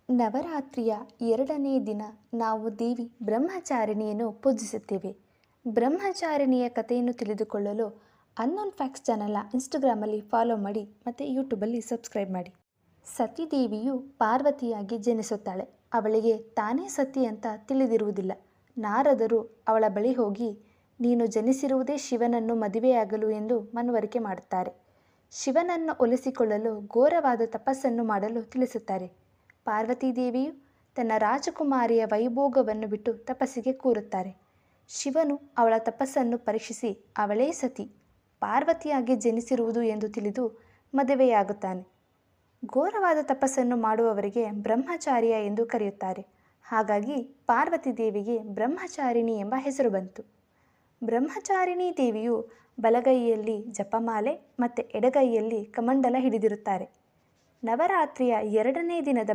ನವರಾತ್ರಿಯ 2ನೇ ದಿನ ನಾವು ದೇವಿ ಬ್ರಹ್ಮಚಾರಿಣಿಯನ್ನು ಪೂಜಿಸುತ್ತೇವೆ. ಬ್ರಹ್ಮಚಾರಿಣಿಯ ಕಥೆಯನ್ನು ತಿಳಿದುಕೊಳ್ಳಲು ಅನ್ನೋನ್ ಫ್ಯಾಕ್ಟ್ಸ್ ಚಾನಲ್ನ ಇನ್ಸ್ಟಾಗ್ರಾಮಲ್ಲಿ ಫಾಲೋ ಮಾಡಿ ಮತ್ತು ಯೂಟ್ಯೂಬಲ್ಲಿ ಸಬ್ಸ್ಕ್ರೈಬ್ ಮಾಡಿ. ಸತಿದೇವಿಯು ಪಾರ್ವತಿಯಾಗಿ ಜನಿಸುತ್ತಾಳೆ. ಅವಳಿಗೆ ತಾನೇ ಸತಿ ಅಂತ ತಿಳಿದಿರುವುದಿಲ್ಲ. ನಾರದರು ಅವಳ ಬಳಿ ಹೋಗಿ, ನೀನು ಜನಿಸಿರುವುದೇ ಶಿವನನ್ನು ಮದುವೆಯಾಗಲು ಎಂದು ಮನವರಿಕೆ ಮಾಡುತ್ತಾರೆ. ಶಿವನನ್ನು ಒಲಿಸಿಕೊಳ್ಳಲು ಘೋರವಾದ ತಪಸ್ಸನ್ನು ಮಾಡಲು ತಿಳಿಸುತ್ತಾರೆ. ಪಾರ್ವತೀದೇವಿಯು ತನ್ನ ರಾಜಕುಮಾರಿಯ ವೈಭೋಗವನ್ನು ಬಿಟ್ಟು ತಪಸ್ಸಿಗೆ ಕೂರುತ್ತಾರೆ. ಶಿವನು ಅವಳ ತಪಸ್ಸನ್ನು ಪರೀಕ್ಷಿಸಿ ಅವಳೇ ಸತಿ ಪಾರ್ವತಿಯಾಗಿ ಜನಿಸಿರುವುದು ಎಂದು ತಿಳಿದು ಮದುವೆಯಾಗುತ್ತಾನೆ. ಘೋರವಾದ ತಪಸ್ಸನ್ನು ಮಾಡುವವರಿಗೆ ಬ್ರಹ್ಮಚಾರ್ಯ ಎಂದು ಕರೆಯುತ್ತಾರೆ. ಹಾಗಾಗಿ ಪಾರ್ವತೀದೇವಿಗೆ ಬ್ರಹ್ಮಚಾರಿಣಿ ಎಂಬ ಹೆಸರು ಬಂತು. ಬ್ರಹ್ಮಚಾರಿಣಿ ದೇವಿಯು ಬಲಗೈಯಲ್ಲಿ ಜಪಮಾಲೆ ಮತ್ತು ಎಡಗೈಯಲ್ಲಿ ಕಮಂಡಲ ಹಿಡಿದಿರುತ್ತಾರೆ. ನವರಾತ್ರಿಯ 2ನೇ ದಿನದ